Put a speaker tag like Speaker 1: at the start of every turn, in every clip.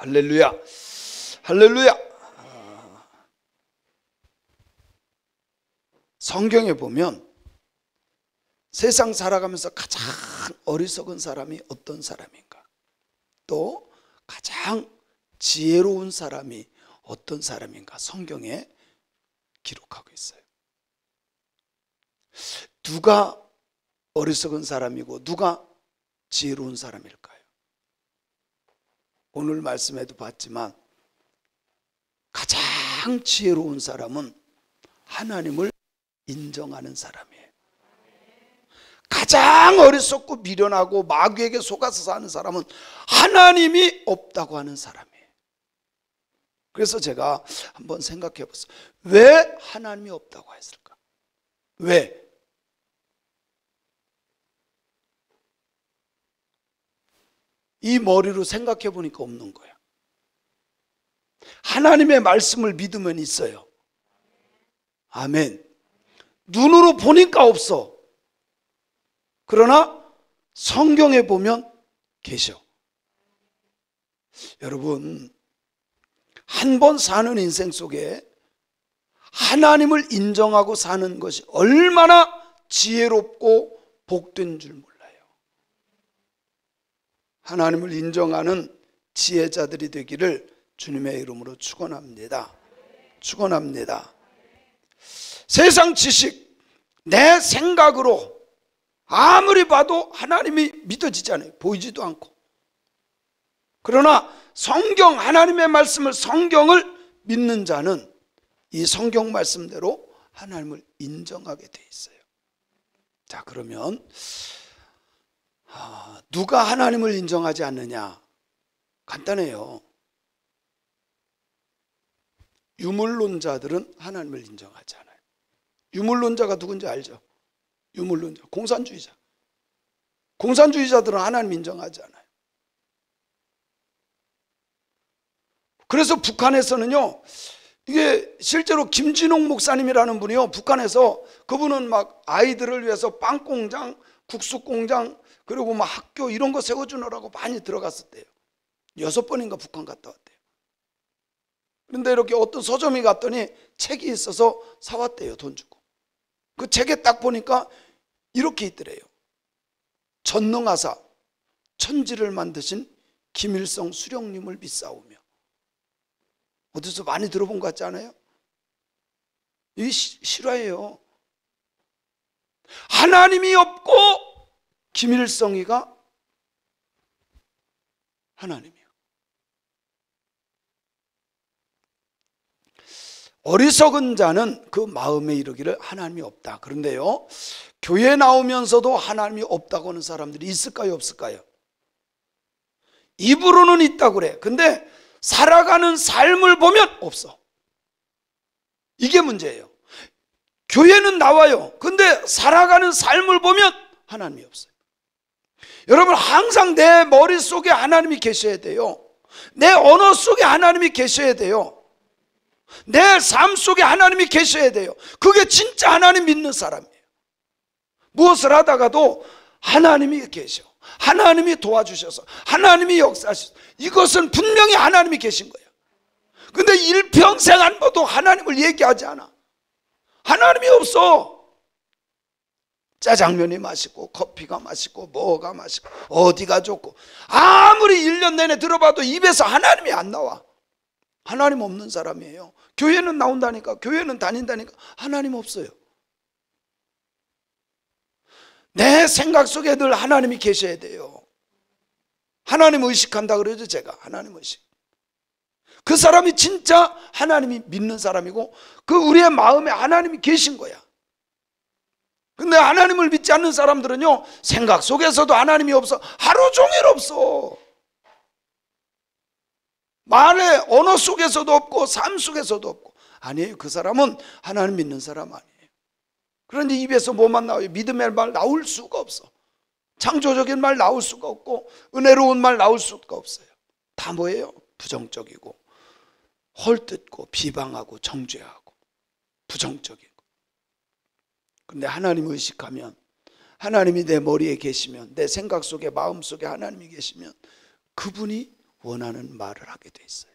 Speaker 1: 할렐루야. 할렐루야. 성경에 보면 세상 살아가면서 가장 어리석은 사람이 어떤 사람인가, 또 가장 지혜로운 사람이 어떤 사람인가 성경에 기록하고 있어요. 누가 어리석은 사람이고 누가 지혜로운 사람일까요? 오늘 말씀에도 봤지만 가장 지혜로운 사람은 하나님을 인정하는 사람이에요. 가장 어리석고 미련하고 마귀에게 속아서 사는 사람은 하나님이 없다고 하는 사람이에요. 그래서 제가 한번 생각해 봤어요. 왜 하나님이 없다고 했을까? 왜? 이 머리로 생각해 보니까 없는 거야. 하나님의 말씀을 믿으면 있어요. 아멘. 눈으로 보니까 없어. 그러나 성경에 보면 계셔. 여러분, 한 번 사는 인생 속에 하나님을 인정하고 사는 것이 얼마나 지혜롭고 복된 줄 몰라요. 하나님을 인정하는 지혜자들이 되기를 주님의 이름으로 축원합니다. 축원합니다. 세상 지식, 내 생각으로 아무리 봐도 하나님이 믿어지지 않아요. 보이지도 않고. 그러나 성경, 하나님의 말씀을, 성경을 믿는 자는 이 성경 말씀대로 하나님을 인정하게 돼 있어요. 자, 그러면 누가 하나님을 인정하지 않느냐? 간단해요. 유물론자들은 하나님을 인정하지 않아요. 유물론자가 누군지 알죠? 유물론자, 공산주의자. 공산주의자들은 하나님 인정하지 않아요. 그래서 북한에서는요, 이게 실제로 김진홍 목사님이라는 분이요, 북한에서 그분은 막 아이들을 위해서 빵 공장, 국수 공장, 그리고 막 학교 이런 거 세워주느라고 많이 들어갔었대요. 6번인가 북한 갔다 왔대요. 그런데 이렇게 어떤 서점에 갔더니 책이 있어서 사왔대요, 돈 주고. 그 책에 딱 보니까 이렇게 있더래요. 전능하사 천지를 만드신 김일성 수령님을 믿사오며. 어디서 많이 들어본 것 같지 않아요? 이게 실화예요. 하나님이 없고 김일성이가 하나님이에요. 어리석은 자는 그 마음에 이르기를 하나님이 없다. 그런데요, 교회 나오면서도 하나님이 없다고 하는 사람들이 있을까요, 없을까요? 입으로는 있다고 그래. 근데 살아가는 삶을 보면 없어. 이게 문제예요. 교회는 나와요. 근데 살아가는 삶을 보면 하나님이 없어요. 여러분, 항상 내 머릿속에 하나님이 계셔야 돼요. 내 언어 속에 하나님이 계셔야 돼요. 내 삶 속에 하나님이 계셔야 돼요. 그게 진짜 하나님 믿는 사람이에요. 무엇을 하다가도 하나님이 계셔. 하나님이 도와주셔서, 하나님이 역사하셔서, 이것은 분명히 하나님이 계신 거예요. 근데 일평생 안 봐도 하나님을 얘기하지 않아. 하나님이 없어. 짜장면이 맛있고 커피가 맛있고 뭐가 맛있고 어디가 좋고, 아무리 1년 내내 들어봐도 입에서 하나님이 안 나와. 하나님 없는 사람이에요. 교회는 나온다니까, 교회는 다닌다니까 하나님 없어요. 내 생각 속에 늘 하나님이 계셔야 돼요. 하나님 의식한다 그러죠, 제가. 하나님 의식. 그 사람이 진짜 하나님이 믿는 사람이고, 그 우리의 마음에 하나님이 계신 거야. 근데 하나님을 믿지 않는 사람들은요, 생각 속에서도 하나님이 없어. 하루 종일 없어. 말의 언어 속에서도 없고 삶 속에서도 없고. 아니에요. 그 사람은 하나님 믿는 사람 아니에요. 그런데 입에서 뭐만 나와요? 믿음의 말 나올 수가 없어. 창조적인 말 나올 수가 없고, 은혜로운 말 나올 수가 없어요. 다 뭐예요? 부정적이고 헐뜯고 비방하고 정죄하고 부정적이고. 그런데 하나님 의식하면, 하나님이 내 머리에 계시면, 내 생각 속에 마음 속에 하나님이 계시면 그분이 원하는 말을 하게 돼 있어요.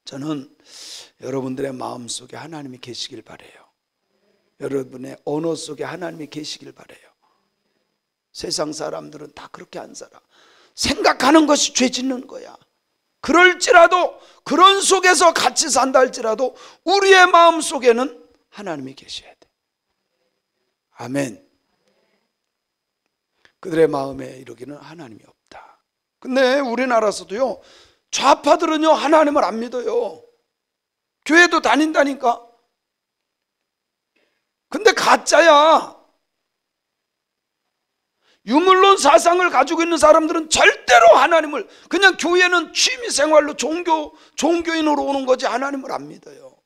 Speaker 1: 저는 여러분들의 마음속에 하나님이 계시길 바라요. 여러분의 언어 속에 하나님이 계시길 바라요. 세상 사람들은 다 그렇게 안 살아. 생각하는 것이 죄 짓는 거야. 그럴지라도, 그런 속에서 같이 산다 할지라도 우리의 마음 속에는 하나님이 계셔야 돼. 아멘. 그들의 마음에 이르기는 하나님이 없다. 근데 우리나라에서도요, 좌파들은요 하나님을 안 믿어요. 교회도 다닌다니까. 근데 가짜야. 유물론 사상을 가지고 있는 사람들은 절대로 하나님을, 그냥 교회는 취미생활로 종교인으로 오는 거지 하나님을 안 믿어요.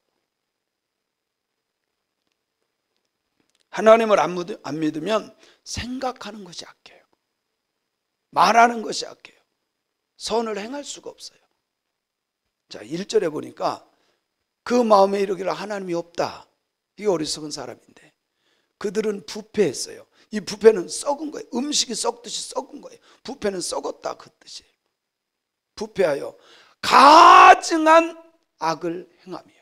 Speaker 1: 하나님을 안 믿으면 생각하는 것이 악해요. 말하는 것이 악해요. 선을 행할 수가 없어요. 자, 1절에 보니까 그 마음에 이르기를 하나님이 없다. 이게 어리석은 사람인데, 그들은 부패했어요. 이 부패는 썩은 거예요. 음식이 썩듯이 썩은 거예요. 부패는 썩었다 그 뜻이에요. 부패하여 가증한 악을 행하며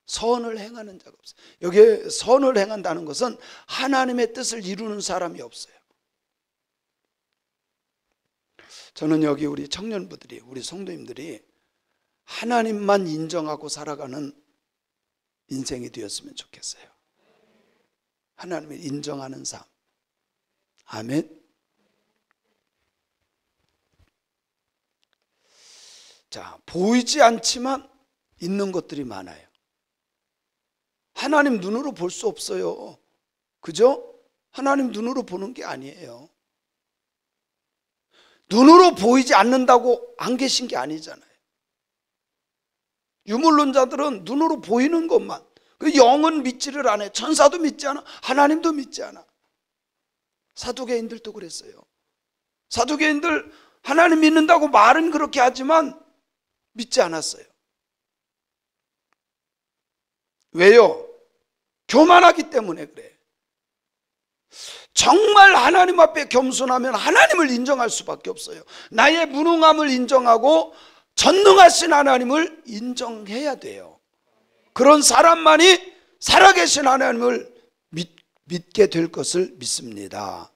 Speaker 1: 선을 행하는 자가 없어요. 여기에 선을 행한다는 것은 하나님의 뜻을 이루는 사람이 없어요. 저는 여기 우리 청년부들이, 우리 성도님들이 하나님만 인정하고 살아가는 인생이 되었으면 좋겠어요. 하나님을 인정하는 삶. 아멘. 자, 보이지 않지만 있는 것들이 많아요. 하나님 눈으로 볼 수 없어요. 그죠? 하나님 눈으로 보는 게 아니에요. 눈으로 보이지 않는다고 안 계신 게 아니잖아요. 유물론자들은 눈으로 보이는 것만, 그 영은 믿지를 않아요. 천사도 믿지 않아. 하나님도 믿지 않아. 사두개인들도 그랬어요. 사두개인들 하나님 믿는다고 말은 그렇게 하지만 믿지 않았어요. 왜요? 교만하기 때문에 그래. 정말 하나님 앞에 겸손하면 하나님을 인정할 수밖에 없어요. 나의 무능함을 인정하고 전능하신 하나님을 인정해야 돼요. 그런 사람만이 살아계신 하나님을 믿게 될 것을 믿습니다.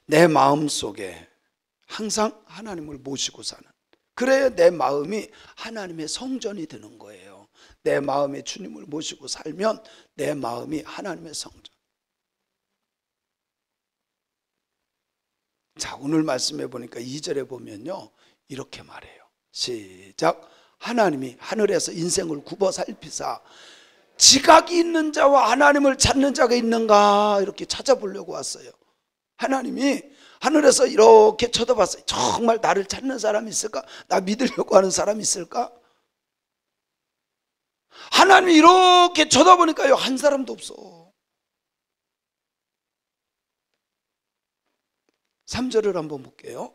Speaker 1: 내 마음속에 항상 하나님을 모시고 사는, 그래야 내 마음이 하나님의 성전이 되는 거예요. 내 마음에 주님을 모시고 살면 내 마음이 하나님의 성전. 자, 오늘 말씀해 보니까 2절에 보면요, 이렇게 말해요. 시작. 하나님이 하늘에서 인생을 굽어 살피사 지각이 있는 자와 하나님을 찾는 자가 있는가 이렇게 찾아보려고 왔어요. 하나님이 하늘에서 이렇게 쳐다봤어요. 정말 나를 찾는 사람이 있을까? 나 믿으려고 하는 사람이 있을까? 하나님이 이렇게 쳐다보니까요, 한 사람도 없어. 3절을 한번 볼게요.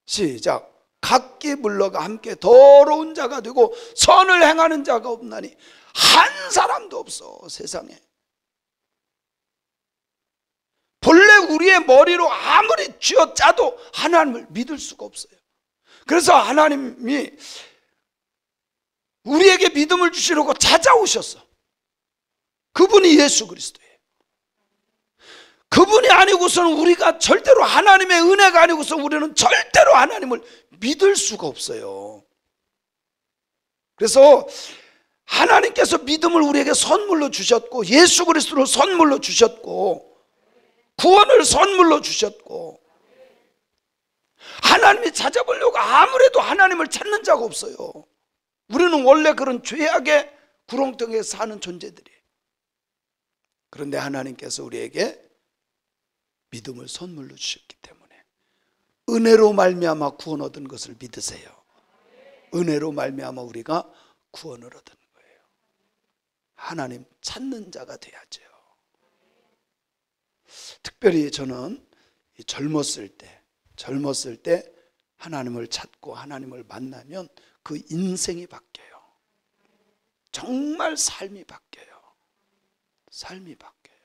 Speaker 1: 시작. 각기 물러가 함께 더러운 자가 되고 선을 행하는 자가 없나니 한 사람도 없어, 세상에. 본래 우리의 머리로 아무리 쥐어짜도 하나님을 믿을 수가 없어요. 그래서 하나님이 우리에게 믿음을 주시려고 찾아오셨어. 그분이 예수 그리스도예요. 그분이 아니고서는 우리가 절대로, 하나님의 은혜가 아니고서 우리는 절대로 하나님을 믿을 수가 없어요. 그래서 하나님께서 믿음을 우리에게 선물로 주셨고, 예수 그리스도를 선물로 주셨고, 구원을 선물로 주셨고, 하나님이 찾아보려고 아무래도 하나님을 찾는 자가 없어요. 우리는 원래 그런 죄악의 구렁텅이에 사는 존재들이에요. 그런데 하나님께서 우리에게 믿음을 선물로 주셨기 때문에 은혜로 말미암아 구원 얻은 것을 믿으세요. 은혜로 말미암아 우리가 구원을 얻은 거예요. 하나님 찾는 자가 돼야죠. 특별히 저는 젊었을 때 하나님을 찾고 하나님을 만나면 그 인생이 바뀌어요. 정말 삶이 바뀌어요. 삶이 바뀌어요.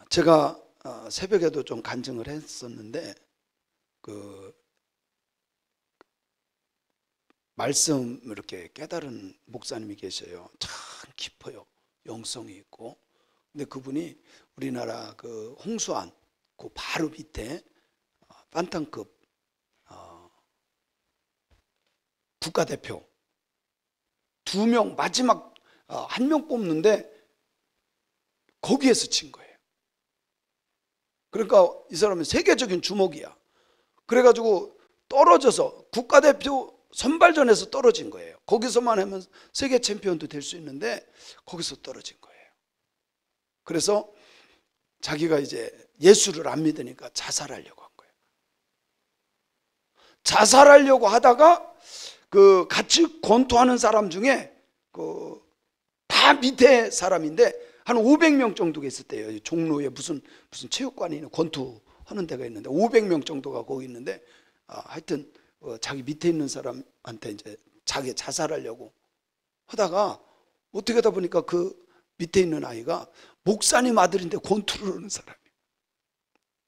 Speaker 1: 제가 새벽에도 좀 간증을 했었는데 그 말씀 이렇게 깨달은 목사님이 계셔요. 참 깊어요. 영성이 있고. 근데 그분이 우리나라 그 홍수안 그 바로 밑에 판탄급 국가대표 2명 마지막 1명 뽑는데 거기에서 친 거예요. 그러니까 이 사람은 세계적인 주목이야. 그래가지고 떨어져서 국가대표 선발전에서 떨어진 거예요. 거기서만 하면 세계 챔피언도 될 수 있는데 거기서 떨어진 거예요. 그래서 자기가 이제 예수를 안 믿으니까 자살하려고 한 거예요. 자살하려고 하다가 그 같이 권투하는 사람 중에 그 다 밑에 사람인데 한 500명 정도가 있었대요. 종로에 무슨 체육관이 있는 권투하는 데가 있는데 500명 정도가 거기 있는데 하여튼 자기 밑에 있는 사람한테 이제 자기 자살하려고 하다가 어떻게 하다 보니까 그 밑에 있는 아이가 목사님 아들인데 권투를 하는 사람이에요.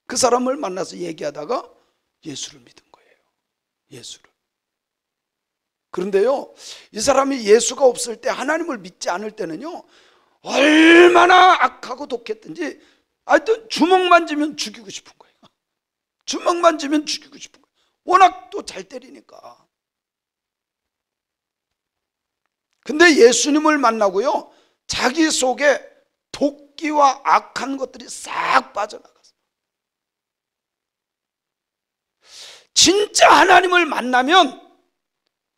Speaker 1: 그 사람을 만나서 얘기하다가 예수를 믿은 거예요. 예수를. 그런데요, 이 사람이 예수가 없을 때, 하나님을 믿지 않을 때는요, 얼마나 악하고 독했든지 하여튼 주먹만 쥐면 죽이고 싶은 거예요. 주먹만 쥐면 죽이고 싶은 거예요. 워낙 또 잘 때리니까. 근데 예수님을 만나고요, 자기 속에 독기와 악한 것들이 싹 빠져나갔어요. 진짜 하나님을 만나면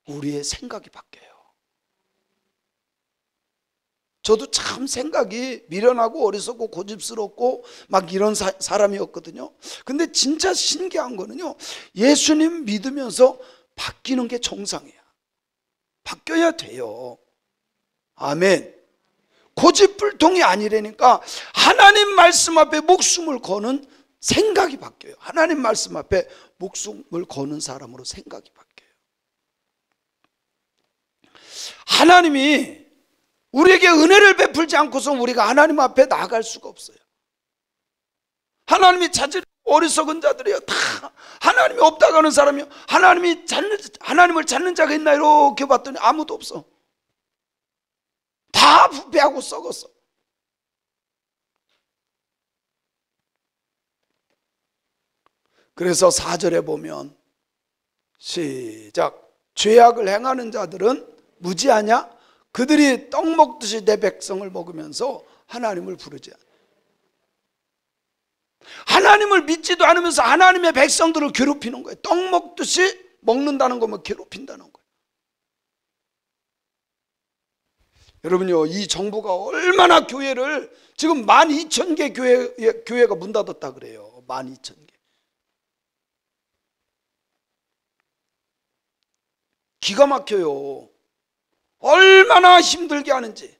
Speaker 1: 우리의 생각이 바뀌어요. 저도 참 생각이 미련하고 어리석고 고집스럽고 막 이런 사람이었거든요. 근데 진짜 신기한 거는요, 예수님 믿으면서 바뀌는 게 정상이야. 바뀌어야 돼요. 아멘. 고집불통이 아니라니까 하나님 말씀 앞에 목숨을 거는 생각이 바뀌어요. 하나님 말씀 앞에 목숨을 거는 사람으로 생각이 바뀌어요. 하나님이 우리에게 은혜를 베풀지 않고서 우리가 하나님 앞에 나아갈 수가 없어요. 하나님이 찾으려 어리석은 자들이요, 다 하나님이 없다고 하는 사람이요, 하나님을 찾는 자가 있나 이렇게 봤더니 아무도 없어. 다 부패하고 썩었어. 그래서 4절에 보면 시작, 죄악을 행하는 자들은 무지하냐? 그들이 떡 먹듯이 내 백성을 먹으면서 하나님을 부르지 않아. 하나님을 믿지도 않으면서 하나님의 백성들을 괴롭히는 거예요. 떡 먹듯이 먹는다는 거면 괴롭힌다는 거예요. 여러분요, 이 정부가 얼마나 교회를 지금 12,000개 교회가 문 닫았다 그래요. 12,000개. 기가 막혀요. 얼마나 힘들게 하는지.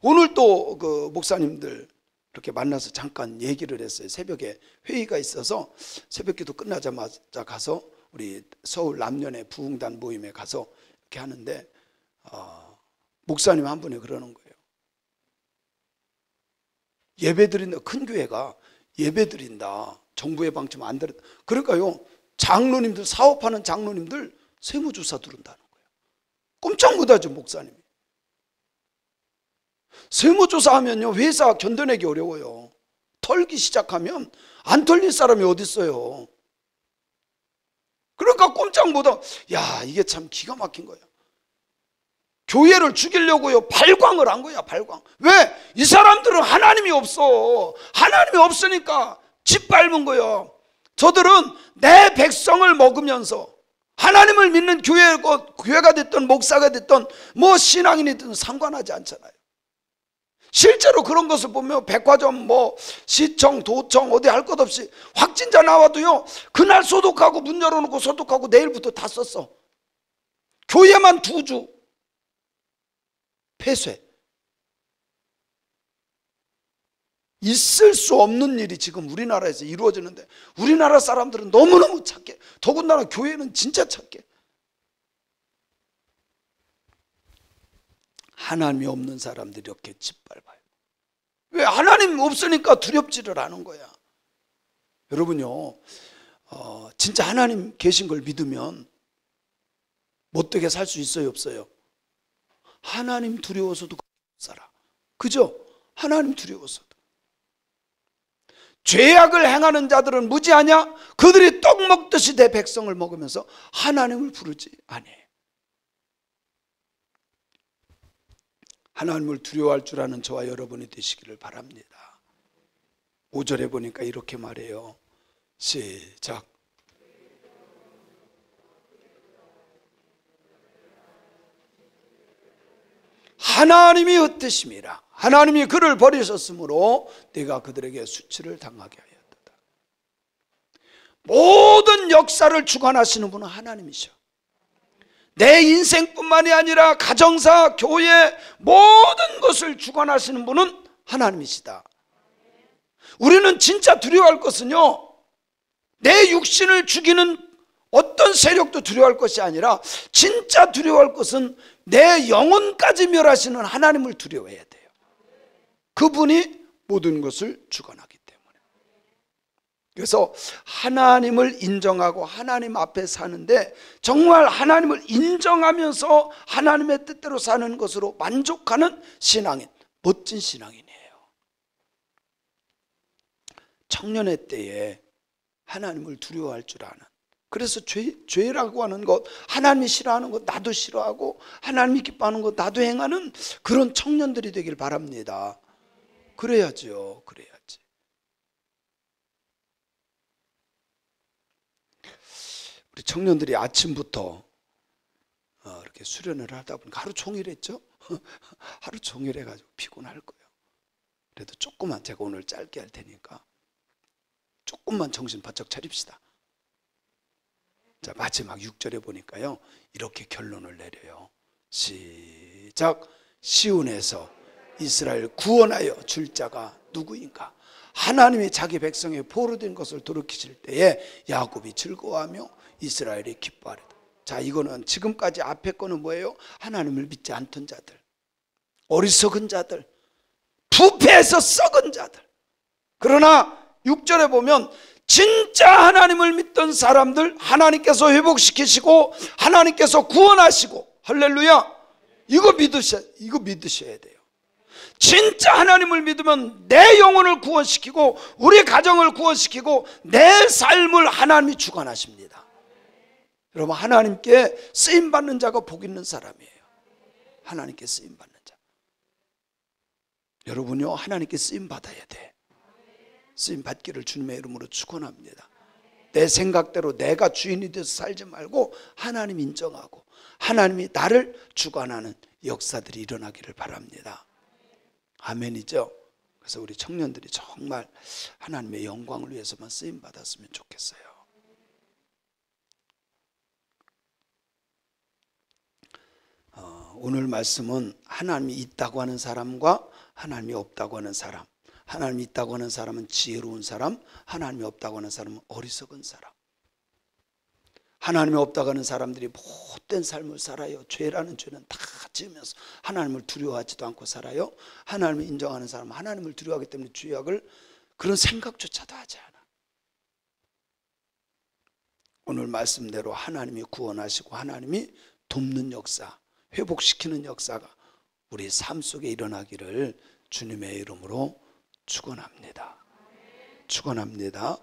Speaker 1: 오늘 또 그 목사님들 이렇게 만나서 잠깐 얘기를 했어요. 새벽에 회의가 있어서 새벽기도 끝나자마자 가서 우리 서울 남년의 부흥단 모임에 가서 이렇게 하는데 목사님 한 분이 그러는 거예요. 예배 드린다, 큰 교회가 예배 드린다, 정부의 방침 안 들었다. 그러니까요, 장로님들, 사업하는 장로님들 세무조사 들은다는 거예요. 꼼짝 못하죠, 목사님이. 세무조사하면요, 회사 견뎌내기 어려워요. 털기 시작하면 안 털릴 사람이 어디 있어요. 그러니까 꼼짝 못하고, 야, 이게 참 기가 막힌 거예요. 교회를 죽이려고요, 발광을 한 거야, 발광. 왜? 이 사람들은 하나님이 없어. 하나님이 없으니까 짓밟은 거예요. 저들은 내 백성을 먹으면서 하나님을 믿는 교회가 됐든 목사가 됐든 뭐 신앙인이든 상관하지 않잖아요. 실제로 그런 것을 보면 백화점, 뭐 시청, 도청 어디 할 것 없이 확진자 나와도요, 그날 소독하고 문 열어놓고 소독하고 내일부터 다 썼어. 교회만 2주 폐쇄. 있을 수 없는 일이 지금 우리나라에서 이루어지는데 우리나라 사람들은 너무너무 착해. 더군다나 교회는 진짜 착해. 하나님이 없는 사람들이 이렇게 짓밟아요. 왜? 하나님 없으니까 두렵지를 않은 거야. 여러분요, 진짜 하나님 계신 걸 믿으면 못되게 살 수 있어요, 없어요? 하나님 두려워서도 살아. 그죠? 하나님 두려워서도. 죄악을 행하는 자들은 무지하냐? 그들이 떡 먹듯이 내 백성을 먹으면서 하나님을 부르지 아니에요. 하나님을 두려워할 줄 아는 저와 여러분이 되시기를 바랍니다. 5절에 보니까 이렇게 말해요. 시작. 하나님이 흩으심이라. 하나님이 그를 버리셨으므로 네가 그들에게 수치를 당하게 하였다. 모든 역사를 주관하시는 분은 하나님이셔. 내 인생뿐만이 아니라 가정사, 교회 모든 것을 주관하시는 분은 하나님이시다. 우리는 진짜 두려워할 것은요, 내 육신을 죽이는 어떤 세력도 두려워할 것이 아니라 진짜 두려워할 것은 내 영혼까지 멸하시는 하나님을 두려워해야 돼요. 그분이 모든 것을 주관하기 때문에. 그래서 하나님을 인정하고 하나님 앞에 사는데 정말 하나님을 인정하면서 하나님의 뜻대로 사는 것으로 만족하는 신앙인, 멋진 신앙인이에요. 청년의 때에 하나님을 두려워할 줄 아는, 그래서 죄라고 하는 것, 하나님이 싫어하는 것 나도 싫어하고 하나님이 기뻐하는 것 나도 행하는 그런 청년들이 되길 바랍니다. 그래야죠. 그래야지. 우리 청년들이 아침부터 이렇게 수련을 하다 보니까 하루 종일 했죠. 하루 종일 해가지고 피곤할 거예요. 그래도 조금만, 제가 오늘 짧게 할 테니까 조금만 정신 바짝 차립시다. 자, 마지막 6절에 보니까요, 이렇게 결론을 내려요. 시작. 시온에서 이스라엘 구원하여 줄 자가 누구인가? 하나님이 자기 백성의 포로된 것을 돌이키실 때에 야곱이 즐거워하며 이스라엘이 기뻐하리다. 자, 이거는 지금까지 앞에 거는 뭐예요? 하나님을 믿지 않던 자들, 어리석은 자들, 부패해서 썩은 자들. 그러나 6절에 보면 진짜 하나님을 믿던 사람들 하나님께서 회복시키시고 하나님께서 구원하시고, 할렐루야, 이거 믿으셔야 돼요. 진짜 하나님을 믿으면 내 영혼을 구원시키고 우리 가정을 구원시키고 내 삶을 하나님이 주관하십니다. 여러분, 하나님께 쓰임받는 자가 복 있는 사람이에요. 하나님께 쓰임받는 자. 여러분요, 하나님께 쓰임받아야 돼. 쓰임받기를 주님의 이름으로 축원합니다. 내 생각대로 내가 주인이 돼서 살지 말고 하나님 인정하고 하나님이 나를 주관하는 역사들이 일어나기를 바랍니다. 아멘이죠. 그래서 우리 청년들이 정말 하나님의 영광을 위해서만 쓰임받았으면 좋겠어요. 오늘 말씀은 하나님이 있다고 하는 사람과 하나님이 없다고 하는 사람, 하나님이 있다고 하는 사람은 지혜로운 사람, 하나님이 없다고 하는 사람은 어리석은 사람. 하나님이 없다고 하는 사람들이 못된 삶을 살아요. 죄라는 죄는 다 지으면서 하나님을 두려워하지도 않고 살아요. 하나님을 인정하는 사람은 하나님을 두려워하기 때문에 죄악을 그런 생각조차도 하지 않아. 오늘 말씀대로 하나님이 구원하시고 하나님이 돕는 역사, 회복시키는 역사가 우리 삶 속에 일어나기를 주님의 이름으로 축원합니다. 축원합니다.